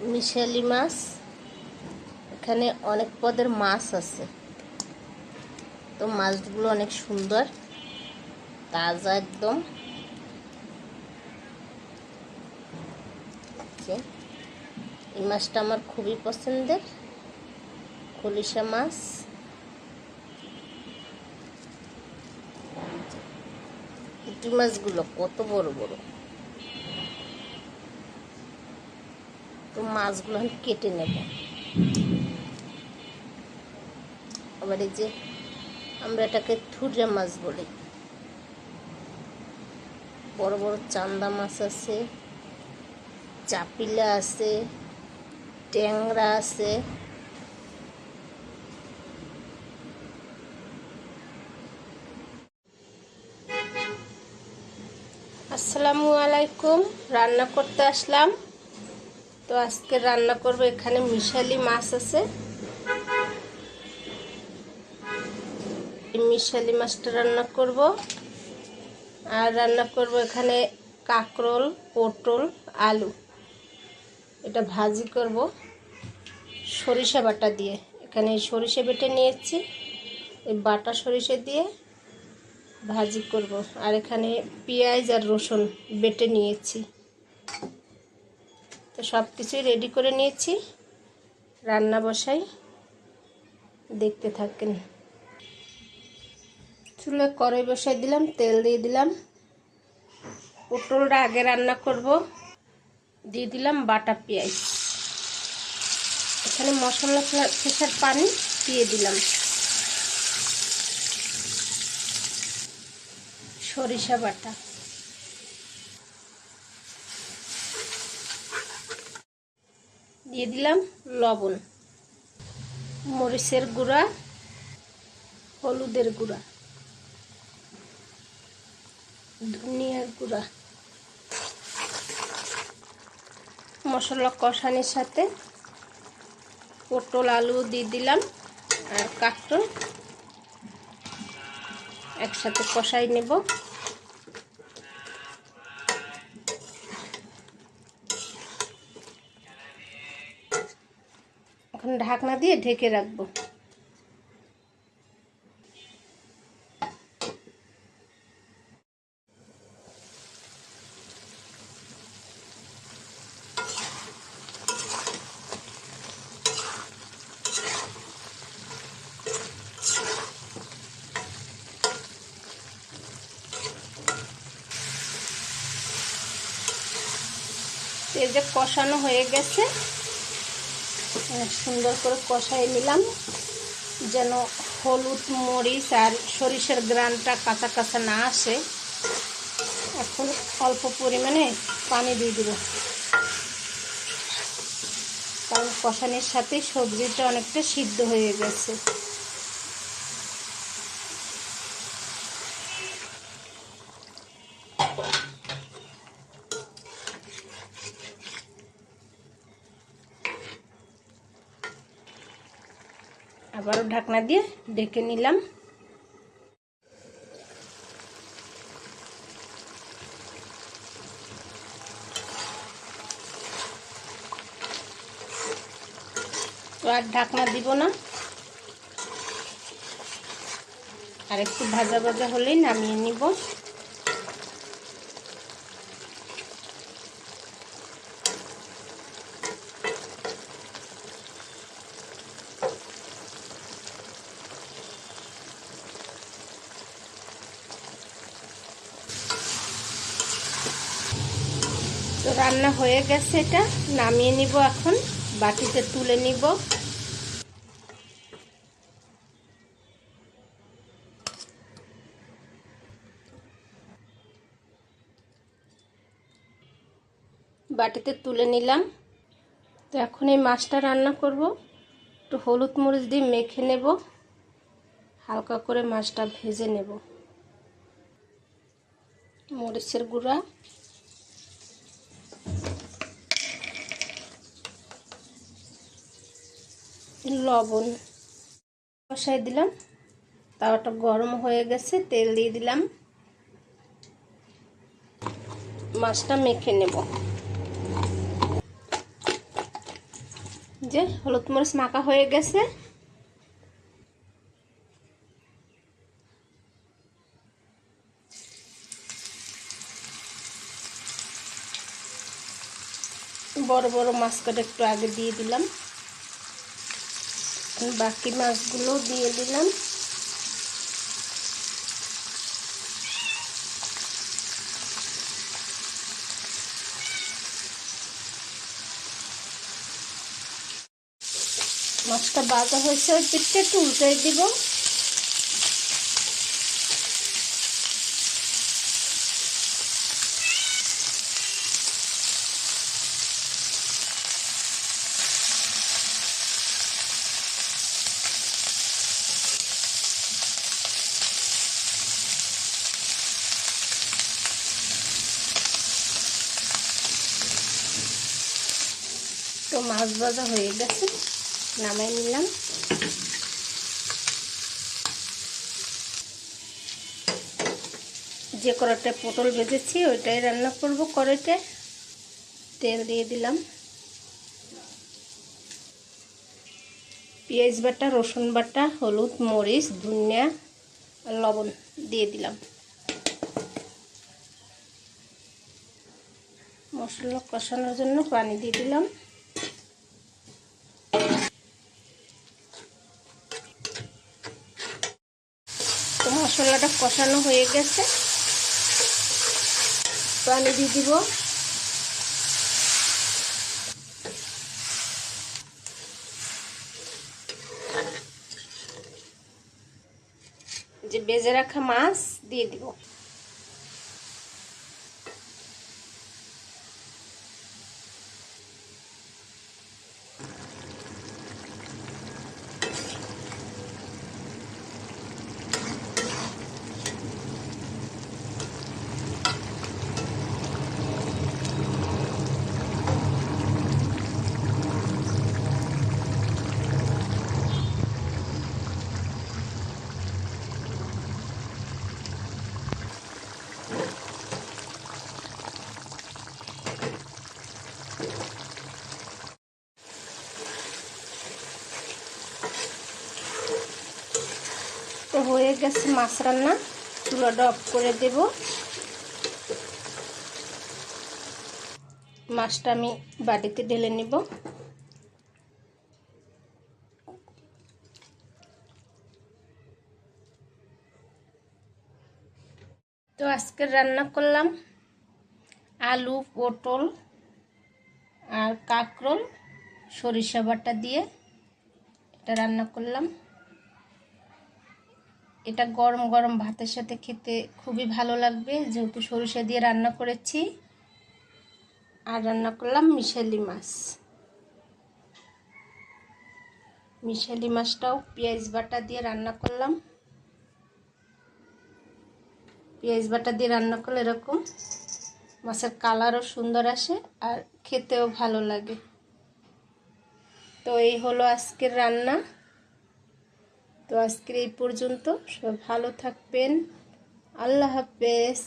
মিশালি মাছ। এখানে অনেক পদের মাছ আছে, তো মাছগুলো অনেক সুন্দর, তাজা একদম। এই মাছটা আমার খুবই পছন্দের, খলিশা মাছ। পুঁটি মাছগুলো কত বড় বড়। তো মাছগুলো আমি কেটে নেব। আবার এই যে আমরা এটাকে থুররা মাছ বলি। বড় বড় চান্দা মাছ আছে, চাপিলা আছে, ট্যাংরা আছে। আসসালামু আলাইকুম। রান্না করতে আসলাম। তো আজকে রান্না করব, এখানে মিশালি মাছ আছে। এই মিশালি মাছটা রান্না করব। আর রান্না করব এখানে কাঁকরোল, পটল, আলু। এটা ভাজি করব সরিষা বাটা দিয়ে। এখানে সরিষা বেটে নিয়েছি, এই বাটা সরিষা দিয়ে ভাজি করব। আর এখানে পেঁয়াজ আর রসুন বেটে নিয়েছি। তো সব কিছুই রেডি করে নিয়েছি, রান্না বসাই, দেখতে থাকেন। চুলায় কড়াই বসাই দিলাম, তেল দিয়ে দিলাম। পটলটা আগে রান্না করব। দিয়ে দিলাম বাটা পেঁয়াজ। এখানে মশলা ফেসার পানি দিয়ে দিলাম। সরিষা বাটা দিয়ে দিলাম, লবণ, মরিচের গুঁড়া, হলুদের গুঁড়া, ধনিয়ার গুঁড়া। মশলা কষানোর সাথে পটল আলু দিয়ে দিলাম আর কাঁকরোল একসাথে কষাই নেব। এখন ঢাকনা দিয়ে ঢেকে রাখবো। এই যে কষানো হয়ে গেছে, সুন্দর করে কষাই নিলাম যেন হলুদ মরিচ আর সরিষার গ্রানটা কাঁচা কাঁচা না আসে। এখন অল্প পরিমাণে পানি দিয়ে দেব, কারণ কষানোর সাথে সবজিটা অনেকটা সিদ্ধ হয়ে গেছে। আবারও ঢাকনা দিয়ে ঢেকে নিলাম। তো আর ঢাকনা দিব না, আর একটু ভাজা ভাজা হলেই নামিয়ে নিব। তো রান্না হয়ে গেছে, এটা নামিয়ে নিব। এখন বাটিতে তুলে নিব। বাটিতে তুলে নিলাম। তো এখন এই মাছটা রান্না করব। একটু হলুদ মরিচ দিয়ে মেখে নেব, হালকা করে মাছটা ভেজে নেব। মরিচের গুঁড়া, লবণ, কষাই দিলাম। তাওয়াটা গরম হয়ে গেছে, তেল দিয়ে দিলাম। মাছটা মেখে নেব। যে হলুদ মরিচ মাখা হয়ে গেছে। বড় বড় মাছ কটা একটু আগে দিয়ে দিলাম, বাকি মাছগুলো দিয়ে দিলাম। মাছটা ভাজা হয়েছে, ওই পিঠটা একটু উল্টে দিব। তো মাছ ভাজা হয়ে গেছে, নামাই নিলাম। যে কড়াইতে পটল ভেজেছি ওইটাই রান্না করব। কড়াইতে তেল দিয়ে দিলাম, পেঁয়াজ বাটা, রসুন বাটা, হলুদ, মরিচ, ধনিয়া আর লবণ দিয়ে দিলাম। মশলা কষানোর জন্য পানি দিয়ে দিলাম। তো মশলাটা কষানো হয়ে গেছে, পানি দিয়ে দিব। যে ভেজে রাখা মাছ দিয়ে দিব। তো হয়ে গেছে মাছ রান্না, চুলাটা অফ করে দেব। মাছটা আমি বাটিতে ঢেলে নিব। তো আজকে রান্না করলাম আলু, পটল আর কাঁকরোল সরিষা বাটা দিয়ে, এটা রান্না করলাম। এটা গরম গরম ভাতের সাথে খেতে খুবই ভালো লাগবে, যেহেতু সরিষা দিয়ে রান্না করেছি। আর রান্না করলাম মিশালি মাছ। মিশালি মাছটাও পেঁয়াজ বাটা দিয়ে রান্না করলাম। পেঁয়াজ বাটা দিয়ে রান্না করলে এরকম মাছের কালারও সুন্দর আসে আর খেতেও ভালো লাগে। তো এই হলো আজকের রান্না। তো আজকের এই পর্যন্ত, সবাই ভালো থাকবেন। আল্লাহ হাফেজ।